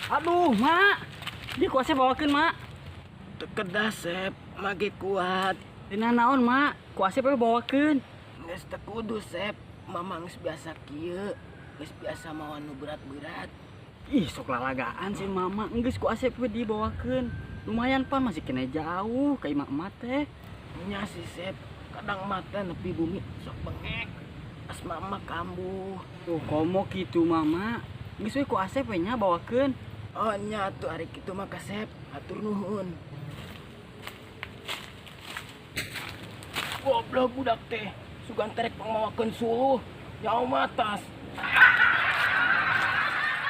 Aduh, Mak. Dia kuasnya bawakeun, Mak. Tekedah sep, mage kuat. Dina naon, Mak? Kuasnya bawakeun. Geus teu kudu sep, mamang geus biasa kieu. Geus biasa mawan nu berat-berat. Ih, sok lalagaan sih Mama. Geus ku Asep we dibawakeun. Lumayan pan masih kena jauh ka emak-emak teh. Nya si sep, kadang mata nepi bumi sok bengek. As mama kambuh. Tuh, komo kitu Mama. Geus we ku Asep we nya bawakeun. Oh nya atuh ari kitu mah ka sep, hatur nuhun. Goblok budak teh, sugan terek pangmawakeun suruh. Nyawa matas.